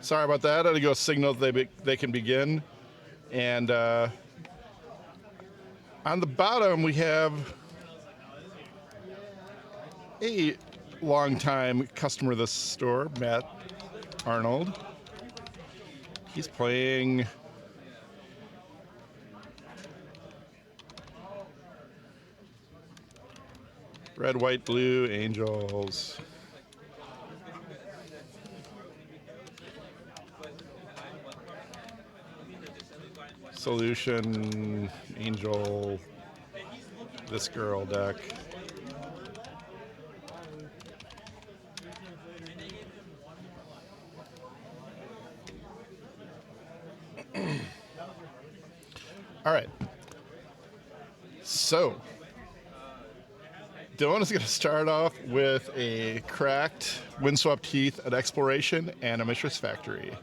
Sorry about that. I had to go signal they can begin. And on the bottom, we have a longtime customer of this store, Matt Arnold. He's playing red, white, blue, angels. Solution, angel, this girl deck. All right. So, Dylan is going to start off with a cracked Windswept Heath at Exploration and a Mishra's Factory.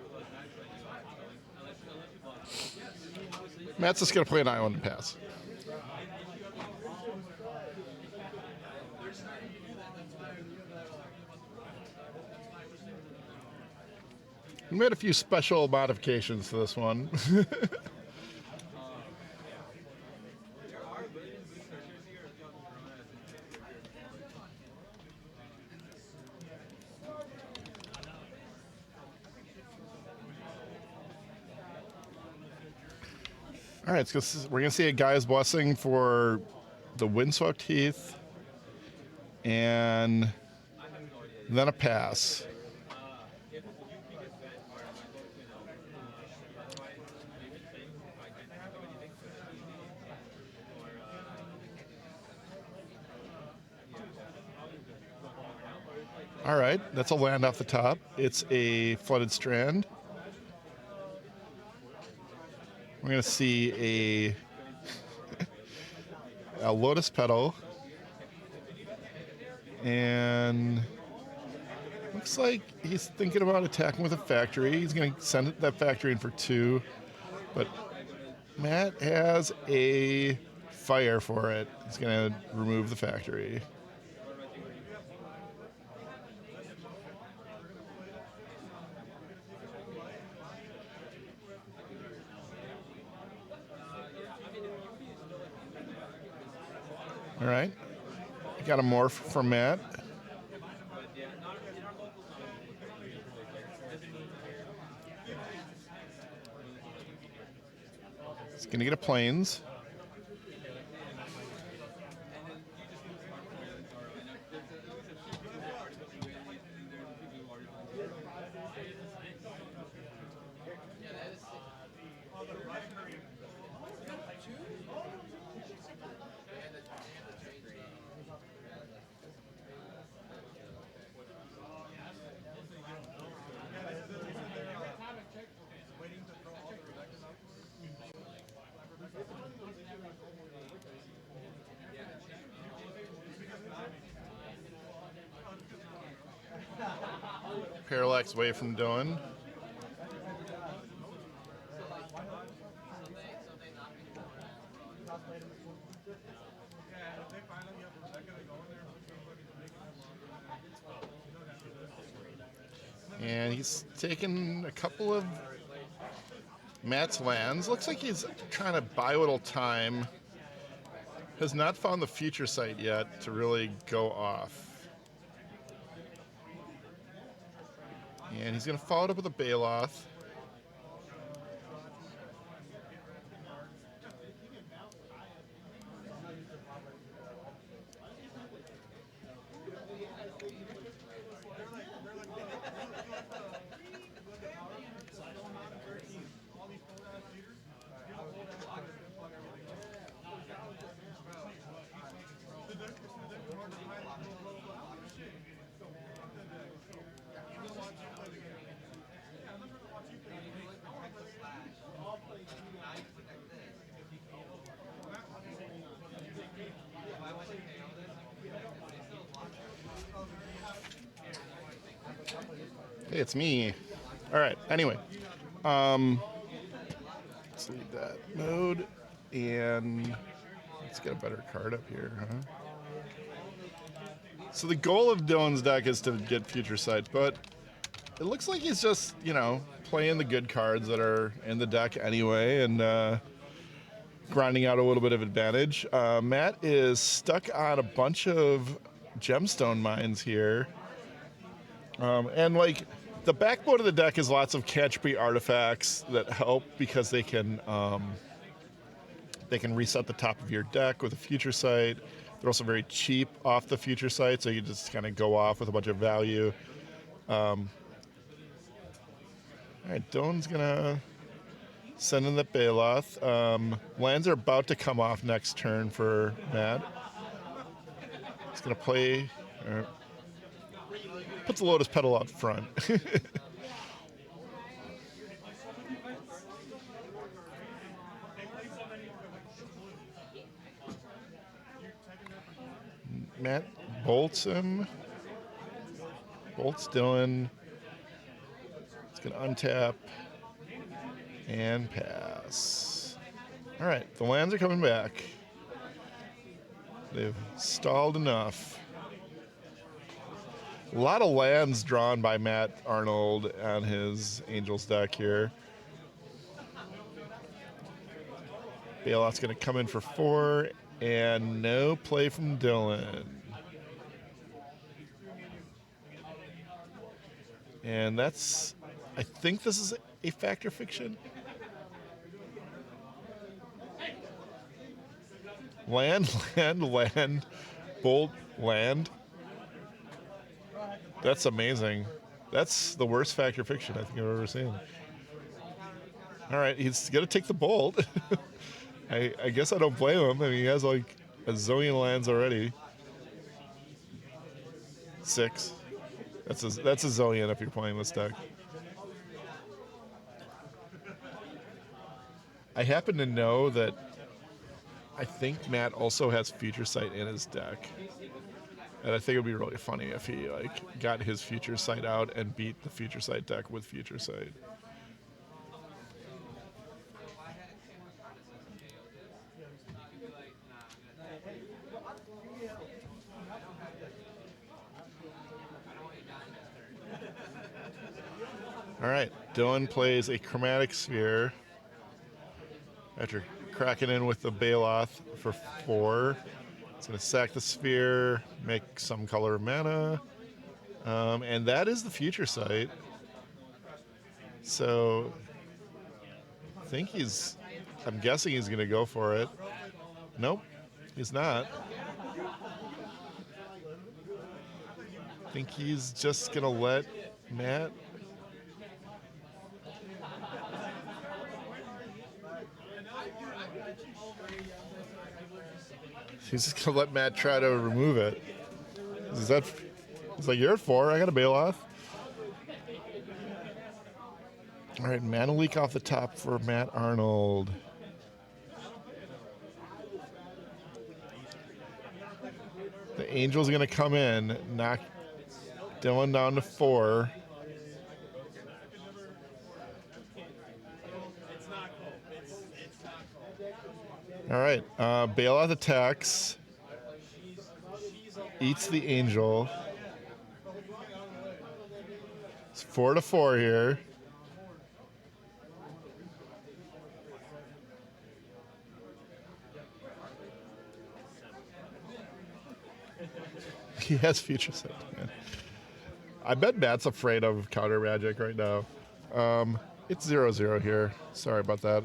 Matt's just going to play an island and pass. We made a few special modifications to this one. All right, so we're going to see a Gaia's Blessing for the Windswept Heath, and then a pass. All right, that's a land off the top. It's a Flooded Strand. We're going to see a Lotus Petal. And looks like he's thinking about attacking with a factory. He's going to send that factory in for 2. But Matt has a fire for it. He's going to remove the factory. All right, got a morph from Matt. He's gonna get a plains. Parallax Wave from Dylan. And he's taken a couple of Matt's lands. Looks like he's trying to buy a little time. Has not found the future site yet to really go off. And he's going to follow it up with a Baloth. Hey, it's me. All right, anyway. Let's leave that mode, and let's get a better card up here, huh? So the goal of Dylan's deck is to get future sight, but it looks like he's just, you know, playing the good cards that are in the deck anyway and grinding out a little bit of advantage. Matt is stuck on a bunch of gemstone mines here. And like the backbone of the deck is lots of cantrip artifacts that help because they can reset the top of your deck with a future sight. They're also very cheap off the future sight, so you just kind of go off with a bunch of value. All right, Dylan's gonna send in the Baloth. Lands are about to come off next turn for Matt. He's gonna play. Puts the Lotus Petal out front. Matt bolts him. Bolts Dylan. It's going to untap and pass. All right, the lands are coming back. They've stalled enough. A lot of lands drawn by Matt Arnold on his Angels deck here. Baloth's going to come in for 4, and no play from Dylan. And that's, I think this is a Fact or Fiction. Land, bolt, land. That's amazing. That's the worst Fact or Fiction I think I've ever seen. All right, he's going to take the bolt. I guess I don't blame him. I mean, he has like a zillion lands already. 6. That's a zillion if you're playing this deck. I happen to know that I think Matt also has Future Sight in his deck. And I think it would be really funny if he like got his Future Sight out and beat the Future Sight deck with Future Sight. All right, Dylan plays a Chromatic Sphere after cracking in with the Baloth for 4. It's going to sack the sphere, make some color of mana, and that is the Future Sight. So I'm guessing he's going to go for it. Nope, he's not. I think he's just going to let Matt... He's just gonna let Matt try to remove it. It's like, you're at 4, I got a Baloth. All right, mana leak off the top for Matt Arnold. The Angel's gonna come in, knock Dylan down to 4. All right, Baloth attacks, eats the Angel. It's 4-4 here. He has Future Sight, man. I bet Matt's afraid of counter magic right now. It's 0-0 here. Sorry about that.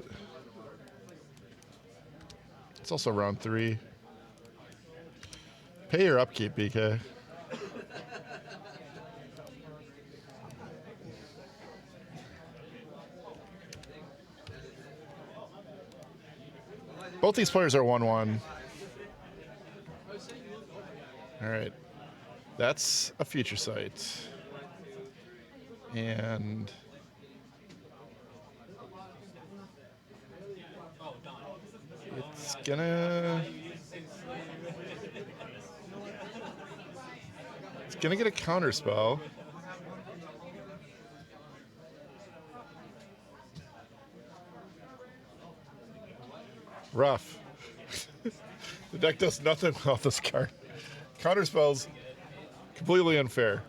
It's also round 3. Pay your upkeep, BK. Both these players are 1-1. All right. That's a Future Sight. And... it's gonna get a counter spell. Rough. The deck does nothing without this card. Counter spells completely unfair.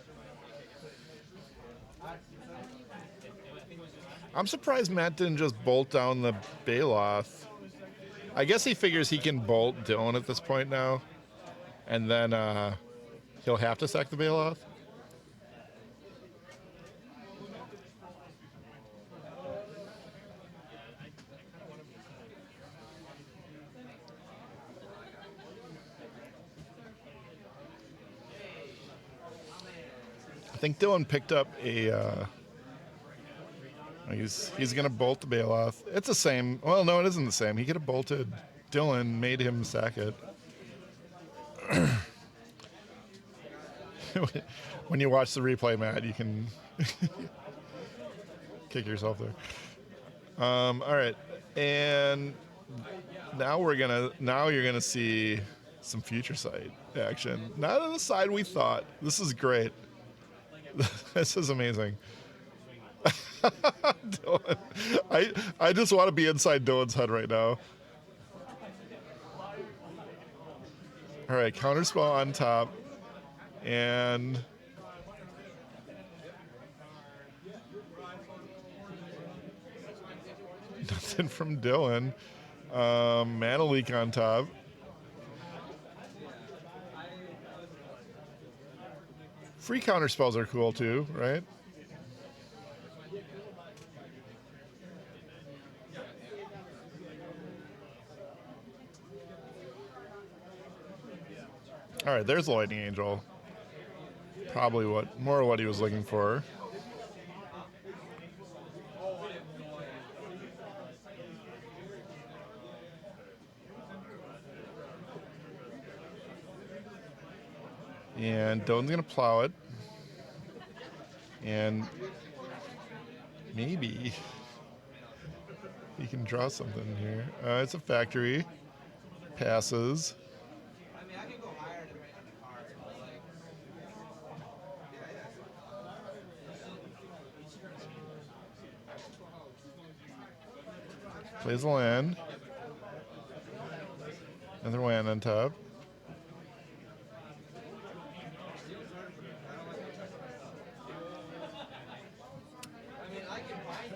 I'm surprised Matt didn't just bolt down the Baloth. I guess he figures he can bolt Dylan at this point now, and then he'll have to sack the Baloth. I think Dylan picked up a. He's gonna bolt the Baloth. It's the same. Well, no, it isn't the same. He could have bolted Dylan, made him sack it. When you watch the replay, Matt, you can kick yourself there. All right, and now you're gonna see some future sight action. Not on the side we thought. This is great. This is amazing. Dylan, I just want to be inside Dylan's head right now. All right, counterspell on top, and nothing from Dylan. Mana Leak on top. Free counterspells are cool too, right? All right, there's the Lightning Angel. Probably more what he was looking for. And Doan's gonna plow it. And maybe he can draw something here. It's a factory. Passes. Plays a land. Another land on top.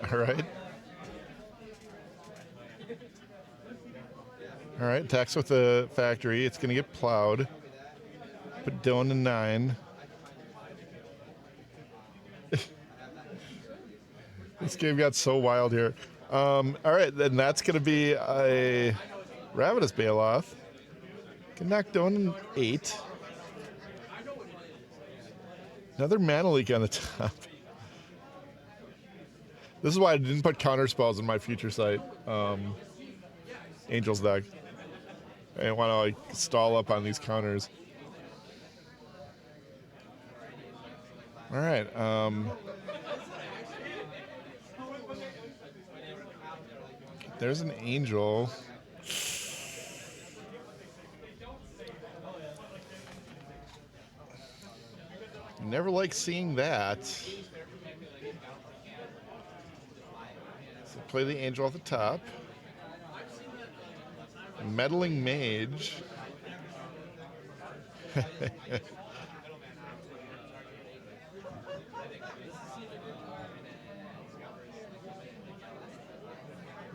All right. All right, attacks with the factory. It's going to get plowed. Put Dylan to 9. This game got so wild here. All right, then that's going to be a Ravenous Baloth. Can knock Dylan 8. Another Mana Leak on the top. This is why I didn't put counter spells in my future sight Angels deck. I didn't want to like stall up on these counters. All right. There's an Angel. Never like seeing that. So play the Angel at the top. Meddling Mage.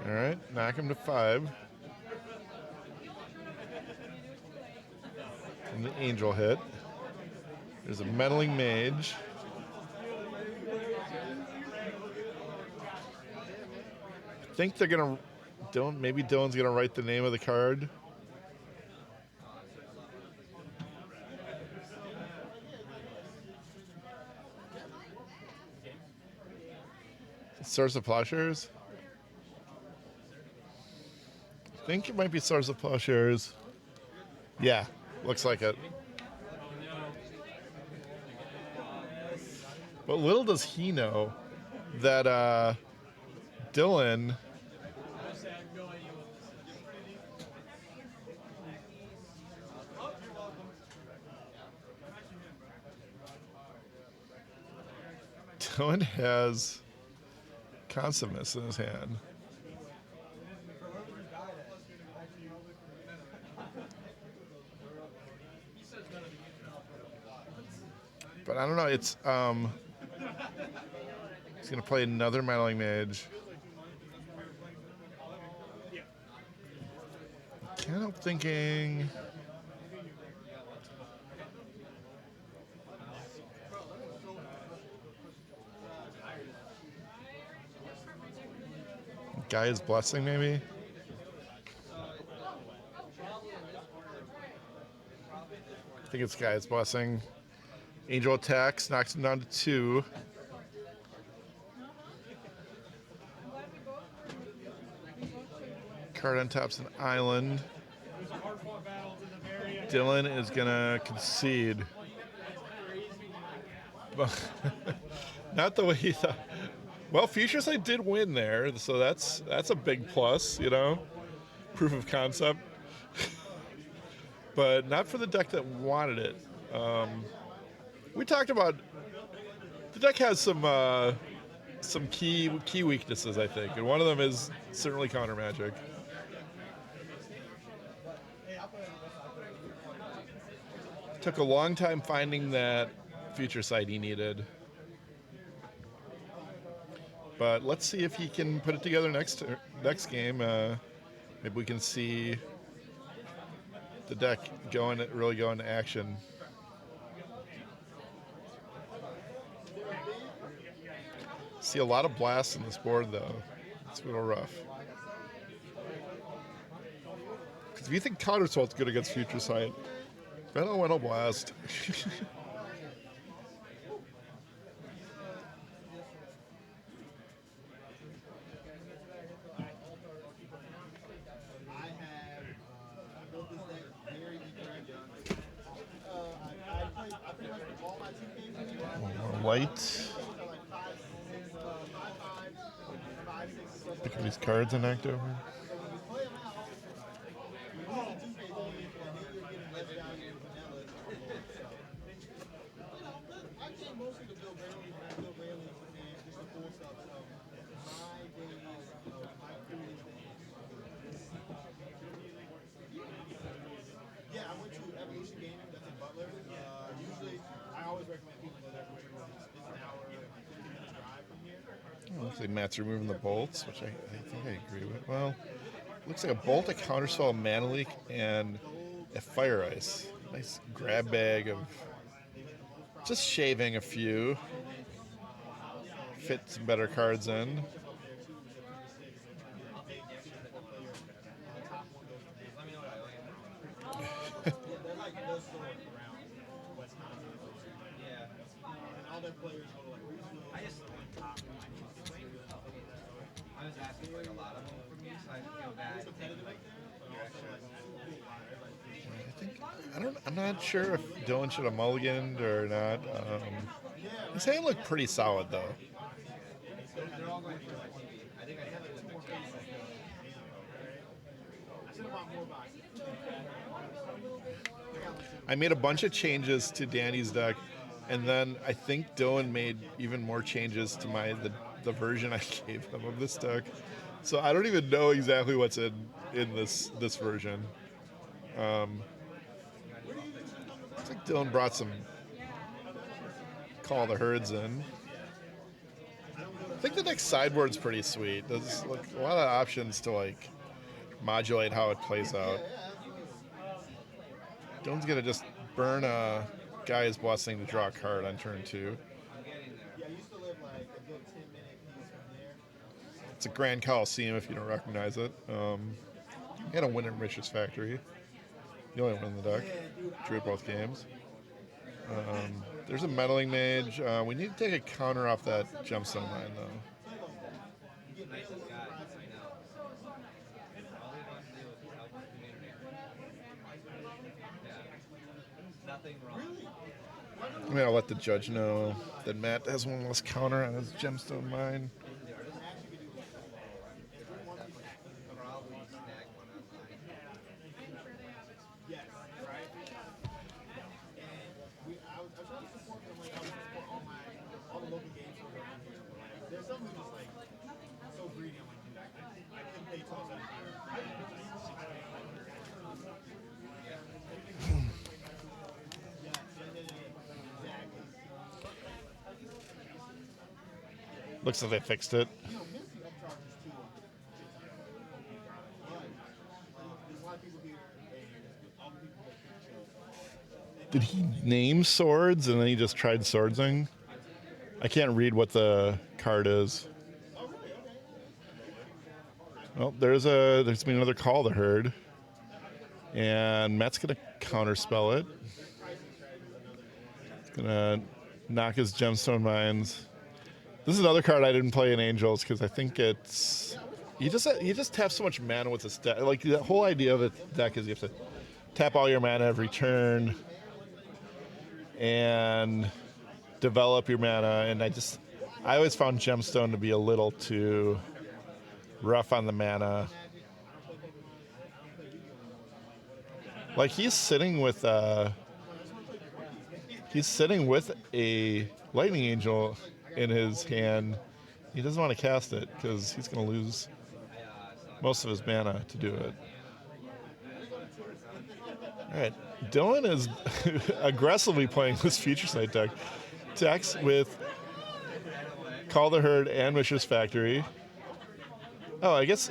All right, knock him to 5. And the Angel hit. There's a Meddling Mage. I think they're gonna. Maybe Dylan's gonna write the name of the card. Source of Plowshares. I think it might be Source of Plowshares. Yeah, looks like it. But little does he know that Dylan has Consummus in his hand. But I don't know, it's He's going to play another Meddling Mage. Can't help thinking... Gaea's Blessing, maybe? I think it's Gaea's Blessing. Angel attacks, knocks him down to 2. Card on top's an island. Dylan is gonna concede. But not the way he thought. Well, Future Sight did win there, so that's a big plus, you know? Proof of concept. But not for the deck that wanted it. We talked about the deck has some key weaknesses, I think, and one of them is certainly counter magic. Took a long time finding that Future Sight he needed. But let's see if he can put it together next game. Maybe we can see the deck really go into action. See a lot of blasts in this board, though. It's a little rough. Because if you think Counterspell's good against Future Sight, Elemental Blast. Light. Pick up these cards and act over. Looks like Matt's removing the bolts, which I think I agree with. Well, looks like a bolt, a counterspell, a mana leak, and a fire ice. Nice grab bag of just shaving a few. Fit some better cards in. I'm not sure if Dylan should have mulliganed or not. His hand looked pretty solid, though. I made a bunch of changes to Danny's deck, and then I think Dylan made even more changes to the version I gave him of this deck. So I don't even know exactly what's in this version. Looks like Dylan brought some Call the Herds in. I think the next sideboard's pretty sweet. There's like a lot of options to like modulate how it plays out. Dylan's gonna just burn a Gaea's Blessing to draw a card on turn 2. It's a Grand Coliseum if you don't recognize it. And a Winter Mishra's Factory. The only one in the deck. Drew at both games. There's a Meddling Mage. We need to take a counter off that Gemstone Mine, though. I'm going to let the judge know that Matt has one less counter on his Gemstone Mine. Looks like they fixed it. Did he name swords and then he just tried swordsing? I can't read what the card is. Well, there's been another Call the Herd. And Matt's going to counterspell it. He's going to knock his Gemstone Mines. This is another card I didn't play in Angels because I think it's... You just have so much mana with this deck. Like, the whole idea of the deck is you have to tap all your mana every turn and develop your mana. And I always found Gemstone to be a little too rough on the mana. Like, he's sitting with a Lightning Angel in his hand. He doesn't want to cast it because he's going to lose most of his mana to do it. All right, Dylan is aggressively playing this Future Sight deck. Decks with Call the Herd and Mishra's Factory. Oh, I guess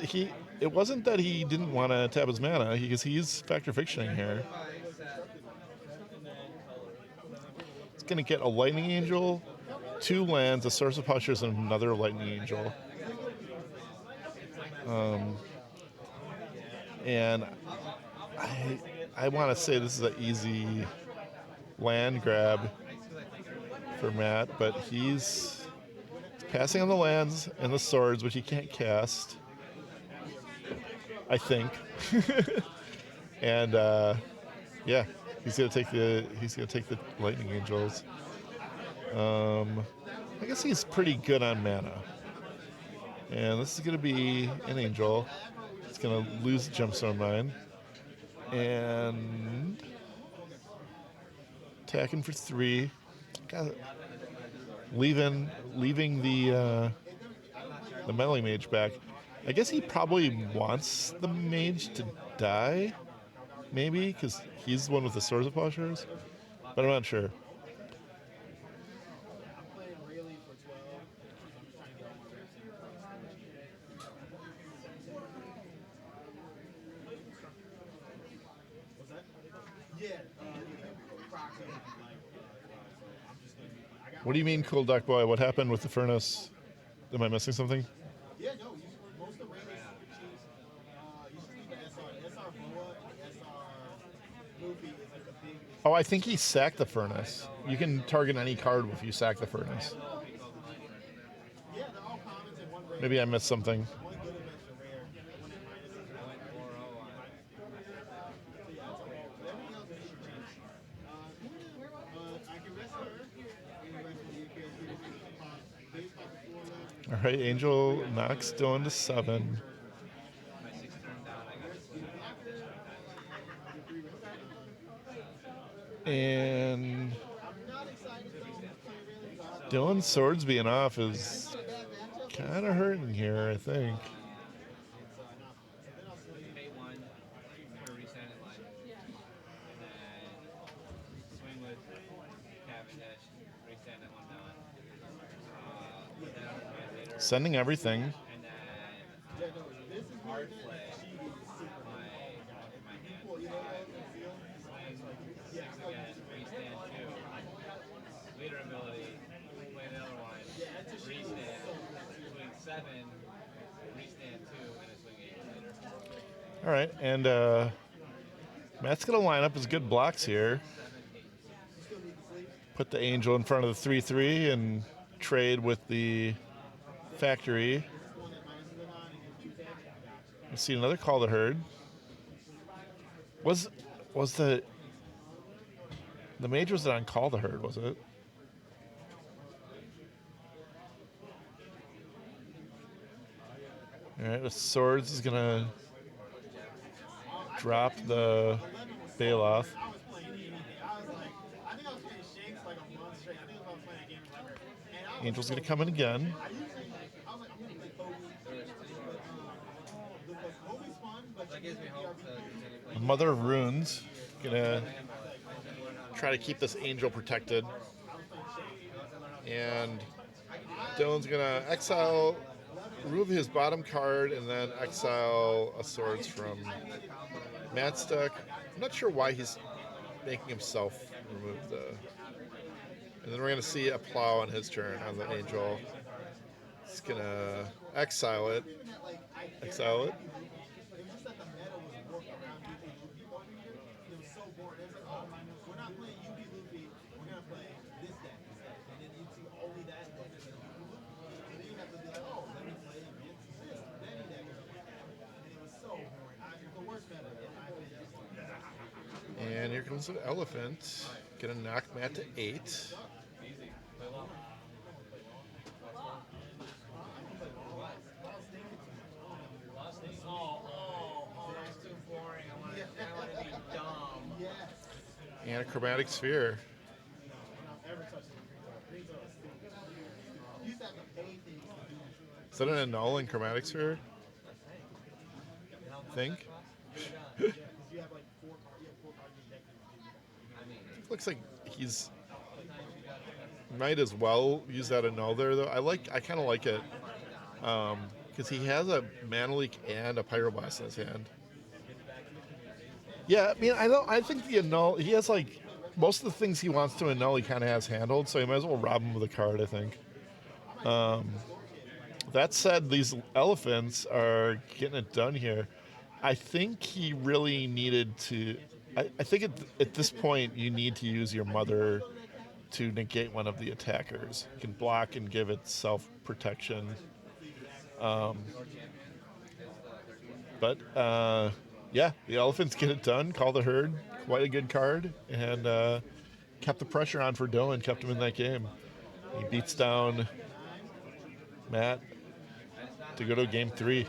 it wasn't that he didn't want to tap his mana, because he's Factor Fictioning here. He's going to get a Lightning Angel, 2 lands, a Source of Plowshares, and another Lightning Angel. And I want to say this is an easy land grab for Matt, but he's passing on the lands and the swords, which he can't cast, I think. And yeah, he's gonna take the Lightning Angels. I guess he's pretty good on mana. And this is gonna be an Angel. It's gonna lose the Gemstone Mine. And attacking for 3. Leaving the Meddling Mage back. I guess he probably wants the Mage to die, maybe, because he's the one with the Swords of Plowshares, but I'm not sure. What do you mean, Cool Duck Boy? What happened with the Furnace? Am I missing something? Yeah, no, most of the Ravenous, you should see the SR Boa and SR Luffy is like the big... Oh, I think he sacked the Furnace. You can target any card if you sack the Furnace. Yeah, they're all commons in one race. Maybe I missed something. One good event's a rare, one at minus is a rare. So yeah, that's okay. But everything else is should change. I can rest her, and the rest of the appears to be based off the 4 left. All right, Angel knocks Dylan to 7. And Dylan's swords being off is kind of hurting here, I think. Sending everything. All right, and Matt's going to line up his good blocks here. Put the Angel in front of the 3/3 and trade with the Factory. Let's see, another Call the Herd. Was the Mage was on Call the Herd, was it? All right, the Swords is gonna drop the Baloth. Angel's gonna come in again. Mother of Runes, gonna try to keep this Angel protected. And Dylan's gonna exile, remove his bottom card, and then exile a Swords from Matt's deck. I'm not sure why he's making himself remove the. And then we're gonna see a Plow on his turn on the Angel. He's gonna exile it. Exile it. It was just that the meta was worked around UB Luffy one year. It was so boring. It was like, oh, we're not playing UB Luffy. We're gonna play this deck instead. And then you'd see only that deck instead of UB Luffy. And then you have to be like, oh, let me play against this Benny deck or something like that. And it was so boring. It was the worst meta in my opinion. And here comes an Elephant. Gonna knock Matt to 8. And a Chromatic Sphere. Is that an annul in Chromatic Sphere? Think? Looks like he's might as well use that annul there though. I kind of like it because he has a Mana Leak and a Pyroblast in his hand. Yeah, I mean, I think the annul. He has like most of the things he wants to annul. He kind of has handled, so you might as well rob him with a card. I think. That said, these elephants are getting it done here. I think he really needed to. I think at this point you need to use your mother to negate one of the attackers. You can block and give it self protection. But yeah, the elephants get it done. Call the herd. Quite a good card, and kept the pressure on for Dylan. Kept him in that game. He beats down Matt to go to game 3.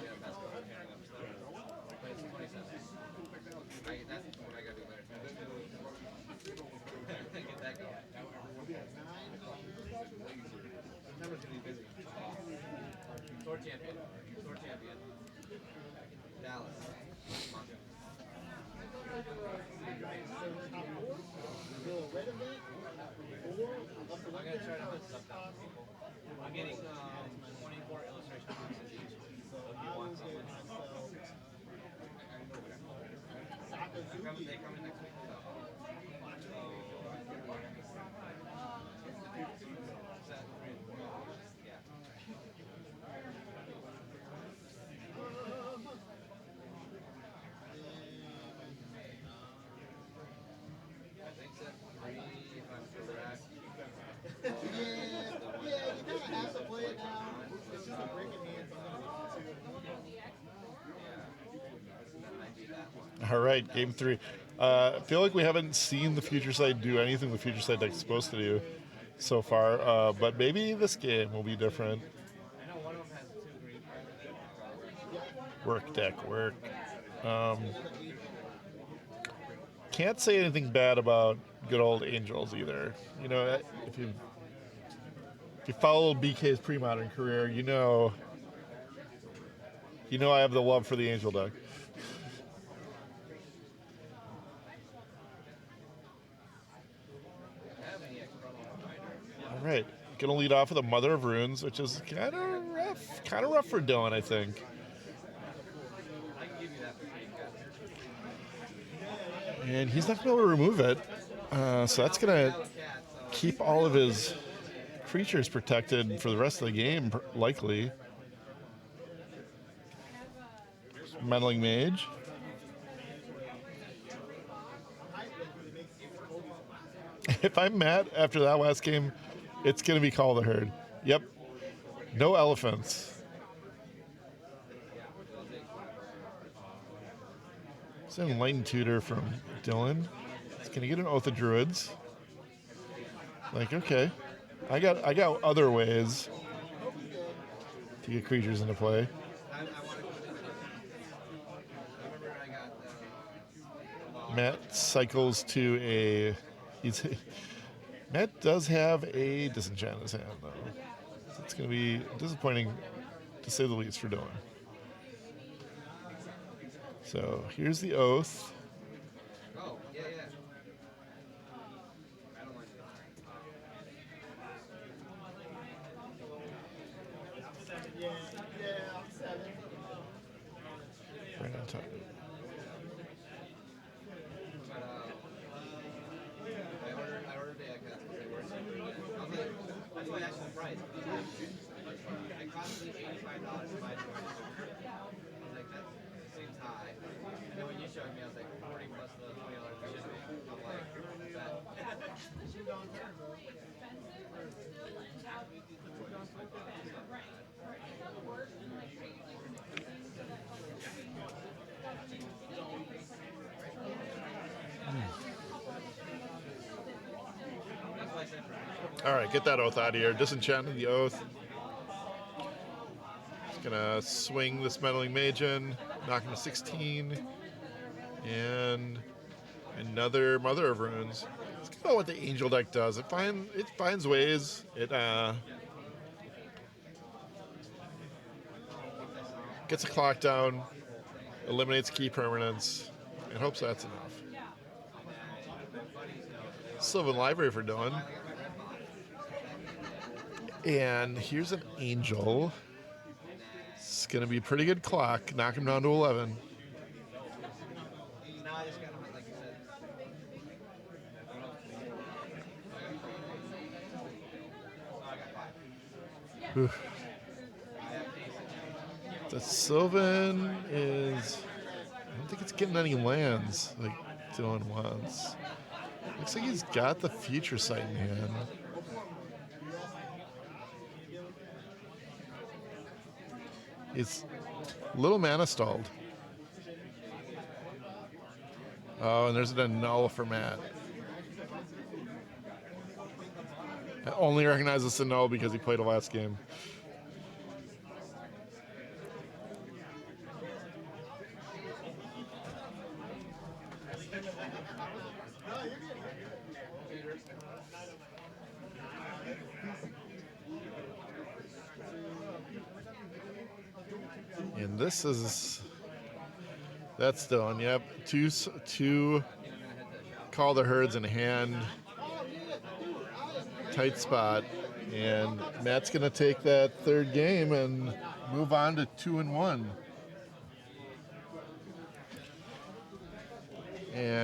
I'm getting 24 illustration pieces each. So if you want some, they come in next week. I think that 3, if I'm correct. Have to play it now. It's just a breaking hands. All right, game 3. I feel like we haven't seen the Future Sight do anything the Future Sight deck's supposed to do so far, but maybe this game will be different. I know one of them has 2 green cards. Work deck, work. Can't say anything bad about good old Angels either. You know, if you follow BK's pre-modern career, you know I have the love for the Angel deck. All right, gonna lead off with a Mother of Runes, which is kind of rough for Dylan, I think. And he's not gonna be able to remove it, so that's gonna keep all of his creatures protected for the rest of the game, likely. Meddling Mage. If I'm Matt after that last game, it's going to be Call the Herd. Yep. No elephants. It's an Enlightened Tutor from Dylan. He's going to get an Oath of Druids. Like, okay. I got other ways to get creatures into play. Matt cycles to a. Matt does have a disenchant in his hand, though. So it's going to be disappointing, to say the least, for Dylan. So here's the Oath. Oh, yeah. Yeah, I'm 7. Right on top. But I ordered the because they were so good. I was like, that's why I asked the price. It cost me $85 to buy 200. I was like, that seems high. And then when you showed me, I was like, 40 plus the $20 for shipping. I'm like, that. All right, get that oath out of here. Disenchanting the oath. Just gonna swing this Meddling Mage in, knock him to 16, and another Mother of Runes. It's kind of what the Angel deck does. It finds ways. It gets a clock down, eliminates key permanents, and hopes that's enough. Sylvan Library for doing. And here's an Angel. It's going to be a pretty good clock. Knock him down to 11. Now I just got to, like you said. I got 5. The Sylvan is... I don't think it's getting any lands like Dylan wants. Looks like he's got the Future Sight in hand. It's a little mana stalled. Oh, and there's an annul for Matt. I only recognize this annul because he played the last game. And this is... That's done, yep. Two Call the Herds in hand. Tight spot. And Matt's going to take that third game and move on to 2-1. And